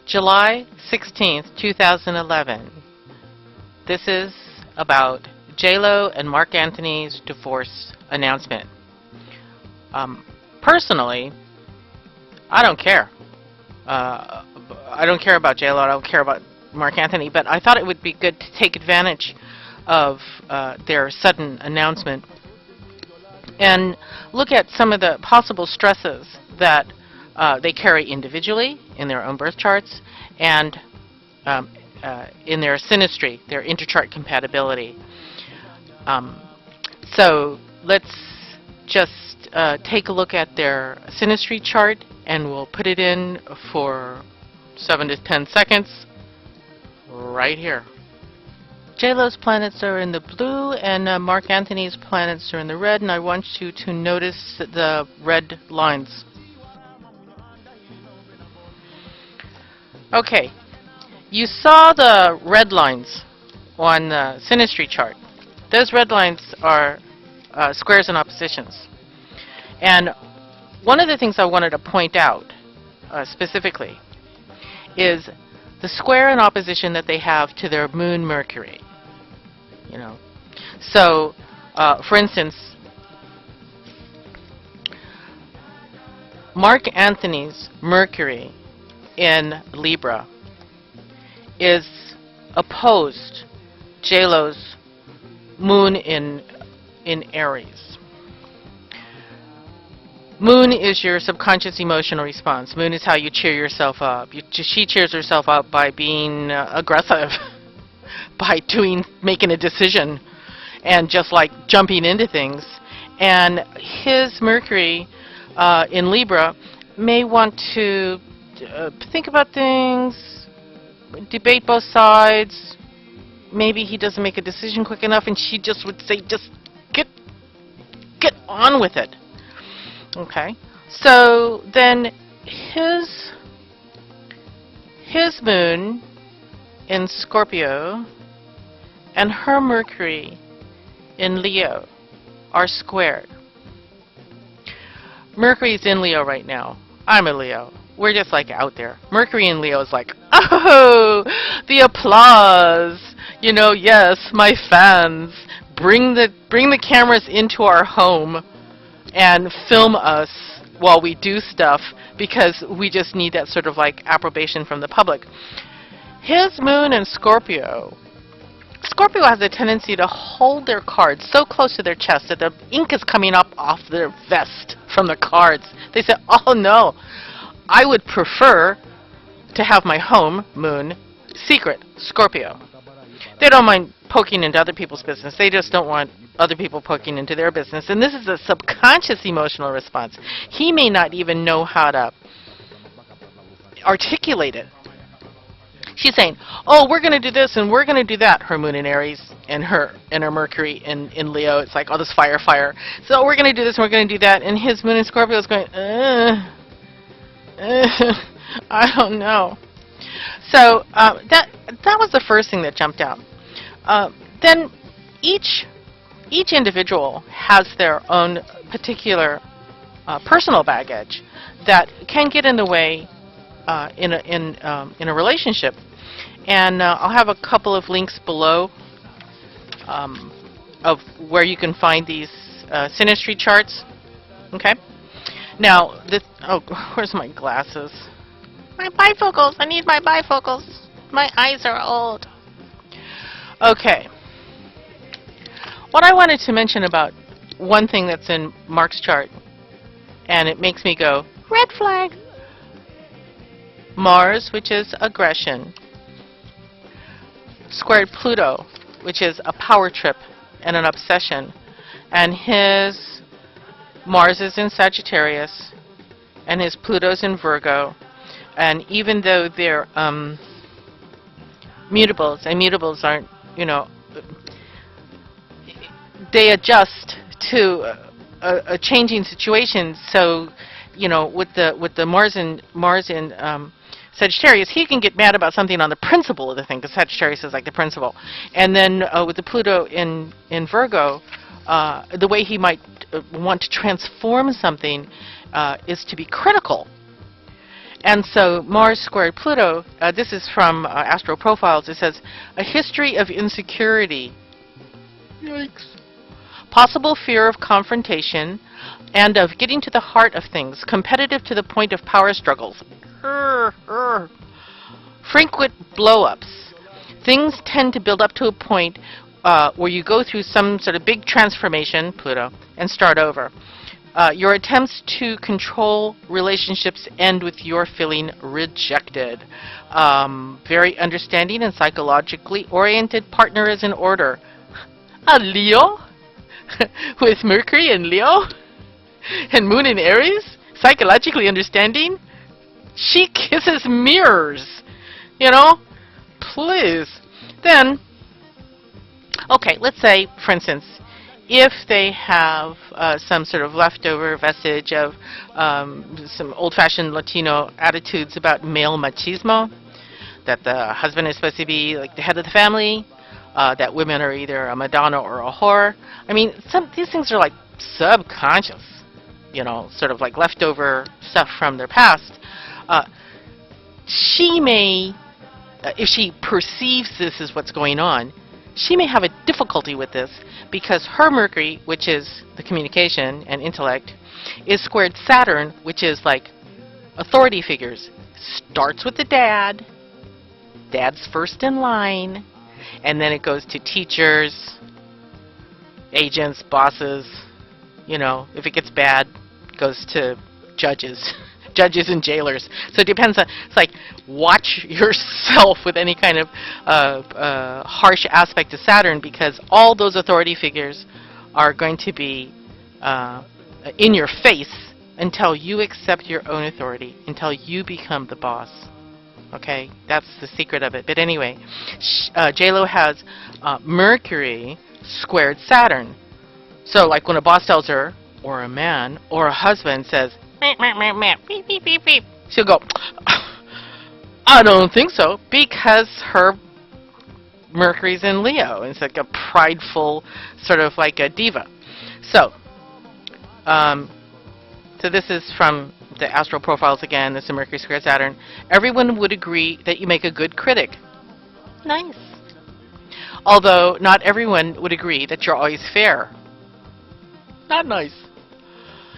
July 16th, 2011. This is about J-Lo and Marc Anthony's divorce announcement. Personally, I don't care. I don't care about J-Lo, I don't care about Marc Anthony, but I thought it would be good to take advantage of their sudden announcement and look at some of the possible stresses that they carry individually in their own birth charts and in their synastry, their interchart compatibility. So let's just take a look at their synastry chart, and we'll put it in for 7 to 10 seconds right here. J-Lo's planets are in the blue and Marc Anthony's planets are in the red, and I want you to notice the red lines. Okay, you saw the red lines on the synastry chart. Those red lines are squares and oppositions. And one of the things I wanted to point out specifically is the square and opposition that they have to their moon Mercury. You know, so for instance, Marc Anthony's Mercury in Libra is opposed J-Lo's moon in Aries. Moon is your subconscious emotional response. Moon is how you cheer yourself up. She cheers herself up by being aggressive, by making a decision, and just like jumping into things. And his Mercury in Libra may want to think about things, debate both sides. Maybe he doesn't make a decision quick enough, and she just would say, just get on with it. Okay, so then his moon in Scorpio and her Mercury in Leo are squared. Mercury's in Leo right now. I'm a Leo. We're just like out there. Mercury in Leo is like, oh, the applause. You know, yes, my fans. Bring the cameras into our home and film us while we do stuff, because we just need that sort of like approbation from the public. His moon in Scorpio. Scorpio has a tendency to hold their cards so close to their chest that the ink is coming up off their vest from the cards. They say, oh no, I would prefer to have my home moon secret, Scorpio. They don't mind poking into other people's business. They just don't want other people poking into their business. And this is a subconscious emotional response. He may not even know how to articulate it. She's saying, oh, we're going to do this and we're going to do that. Her moon in Aries and her Mercury in Leo. It's like, oh, this fire. So we're going to do this and we're going to do that. And his moon in Scorpio is going, I don't know. So that was the first thing that jumped out. Then each individual has their own particular personal baggage that can get in the way in a relationship, and I'll have a couple of links below of where you can find these synastry charts. Okay. Now, where's my glasses? My bifocals. I need my bifocals. My eyes are old. Okay. What I wanted to mention about one thing that's in Marc's chart, and it makes me go, red flag. Mars, which is aggression, squared Pluto, which is a power trip and an obsession. And his Mars is in Sagittarius, and his Pluto's in Virgo. And even though they're mutables, and mutables aren't, you know, they adjust to a changing situation. So, you know, with the Mars in Sagittarius, he can get mad about something on the principle of the thing, because Sagittarius is like the principle. And then with the Pluto in Virgo, the way he might want to transform something is to be critical. And so Mars squared Pluto, this is from Astro Profiles. It says, a history of insecurity. Yikes. Possible fear of confrontation and of getting to the heart of things, competitive to the point of power struggles. Frequent blow-ups. Things tend to build up to a point where you go through some sort of big transformation, Pluto, and start over. Your attempts to control relationships end with your feeling rejected. Very understanding and psychologically oriented partner is in order. A Leo? With Mercury in Leo? And Moon in Aries? Psychologically understanding? She kisses mirrors. You know? Please. Then, okay, let's say, for instance, if they have some sort of leftover vestige of some old-fashioned Latino attitudes about male machismo, that the husband is supposed to be like the head of the family, that women are either a Madonna or a whore. I mean, these things are like subconscious, you know, sort of like leftover stuff from their past. She may, if she perceives this as what's going on, she may have a difficulty with this because her Mercury, which is the communication and intellect, is squared Saturn, which is like authority figures. Starts with the dad. Dad's first in line. And then it goes to teachers, agents, bosses. You know, if it gets bad, it goes to judges. Judges and jailers. So it depends on, it's like, watch yourself with any kind of harsh aspect of Saturn, because all those authority figures are going to be in your face until you accept your own authority, until you become the boss. Okay? That's the secret of it. But anyway, J-Lo has Mercury squared Saturn. So like when a boss tells her, or a man, or a husband says, beep, beep, beep, beep, she'll go, I don't think so, because her Mercury's in Leo. It's like a prideful, sort of like a diva. So, so this is from the Astral Profiles again. This is Mercury square Saturn. Everyone would agree that you make a good critic. Nice. Although not everyone would agree that you're always fair. Not nice.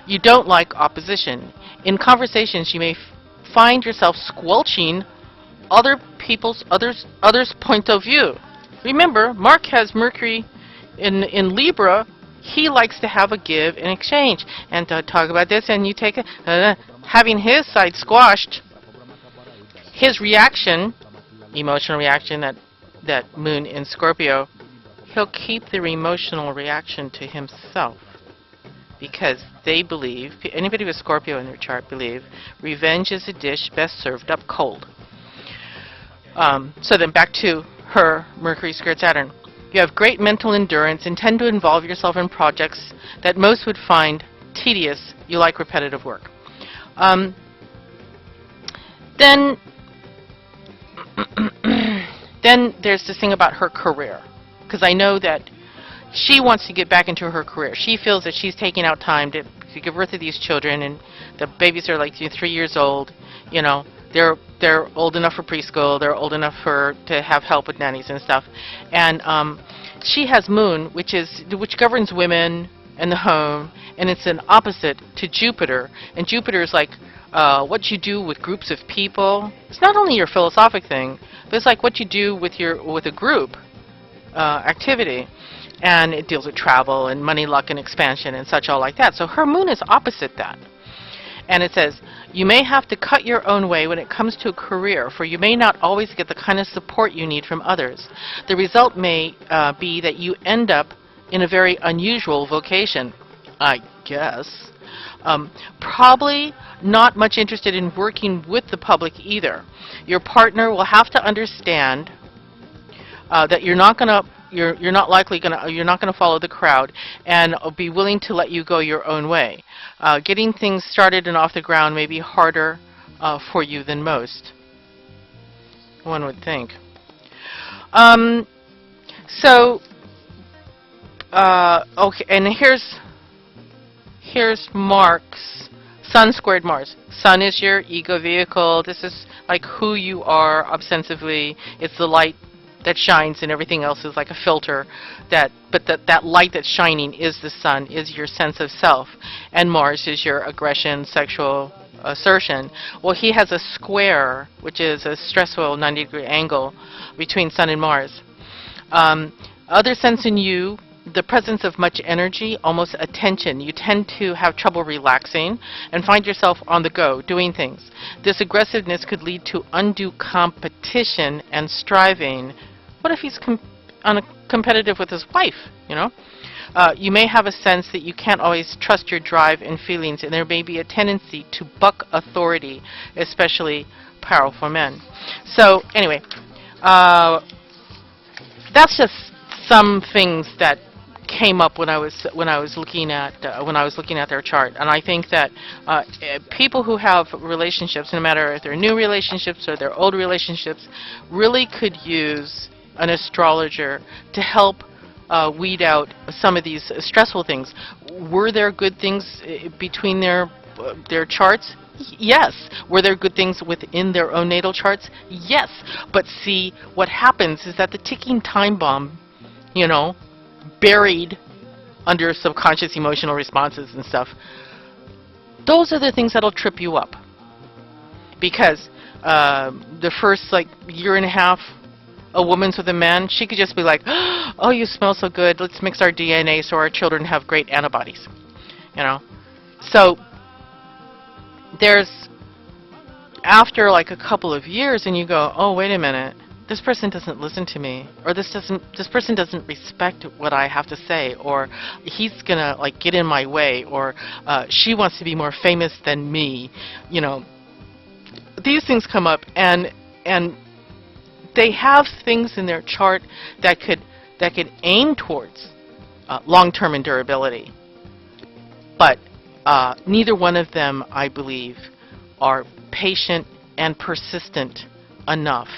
You don't like opposition. In conversations, you may find yourself squelching others' point of view. Remember, Mark has Mercury in Libra. He likes to have a give and exchange, and to talk about this, and you take it. Having his side squashed, his reaction, emotional reaction, that Moon in Scorpio, he'll keep the emotional reaction to himself. Because they believe, anybody with Scorpio in their chart believe, revenge is a dish best served up cold. So then back to her Mercury squared Saturn. You have great mental endurance and tend to involve yourself in projects that most would find tedious. You like repetitive work. Then there's this thing about her career. Because I know that she wants to get back into her career. She feels that she's taking out time to give birth to these children, and the babies are like 3 years old. You know, they're old enough for preschool. They're old enough to have help with nannies and stuff. And she has Moon, which governs women and the home, and it's an opposite to Jupiter. And Jupiter is like what you do with groups of people. It's not only your philosophic thing, but it's like what you do with a group activity. And it deals with travel and money, luck, and expansion and such all like that. So her Moon is opposite that. And it says, you may have to cut your own way when it comes to a career, for you may not always get the kind of support you need from others. The result may be that you end up in a very unusual vocation, I guess. Probably not much interested in working with the public either. Your partner will have to understand that you're not going to you're not going to follow the crowd, and be willing to let you go your own way. Getting things started and off the ground may be harder for you than most, one would think. Okay, and here's Mark's Sun squared Mars. Sun is your ego vehicle. This is like who you are ostensibly. It's the light that shines, and everything else is like a filter. But that light that's shining is the sun, is your sense of self. And Mars is your aggression, sexual assertion. Well, he has a square, which is a stressful 90-degree angle between Sun and Mars. Other sense in you, the presence of much energy, almost attention. You tend to have trouble relaxing and find yourself on the go, doing things. This aggressiveness could lead to undue competition and striving. What if he's competitive with his wife, you know? You may have a sense that you can't always trust your drive and feelings, and there may be a tendency to buck authority, especially powerful men. So anyway, that's just some things that came up when I was looking at their chart. And I think that people who have relationships, no matter if they're new relationships or they're old relationships, really could use an astrologer to help weed out some of these stressful things. Were there good things between their charts? Yes. Were there good things within their own natal charts? Yes. But see, what happens is that the ticking time bomb, you know, buried under subconscious emotional responses and stuff, those are the things that'll trip you up. Because the first like year and a half a woman's with a man, she could just be like, oh, you smell so good, let's mix our DNA so our children have great antibodies, you know. So there's, after like a couple of years, and you go, oh, wait a minute, this person doesn't listen to me, or this person doesn't respect what I have to say, or he's gonna like get in my way, or she wants to be more famous than me, you know. These things come up, and they have things in their chart that could aim towards long-term endurability, but neither one of them, I believe, are patient and persistent enough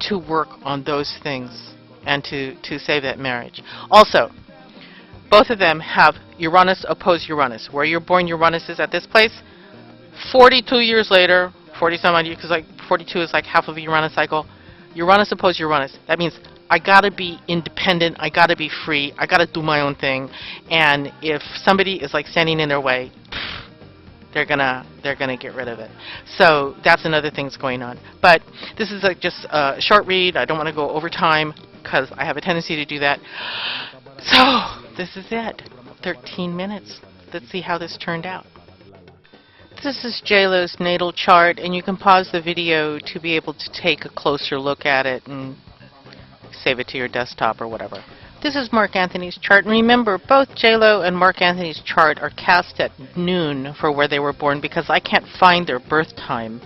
to work on those things and to save that marriage. Also, both of them have Uranus opposed Uranus. Where you're born, Uranus is at this place. 42 years later, 40-some odd years, because like 42 is like half of a Uranus cycle. Uranus opposed Uranus. That means I gotta be independent. I gotta be free. I gotta do my own thing. And if somebody is like standing in their way, they're gonna get rid of it. So that's another thing that's going on. But this is like just a short read. I don't want to go over time because I have a tendency to do that. So this is it. 13 minutes. Let's see how this turned out. This is J-Lo's natal chart, and you can pause the video to be able to take a closer look at it and save it to your desktop or whatever. This is Marc Anthony's chart, and remember, both J-Lo and Marc Anthony's chart are cast at noon for where they were born because I can't find their birth time.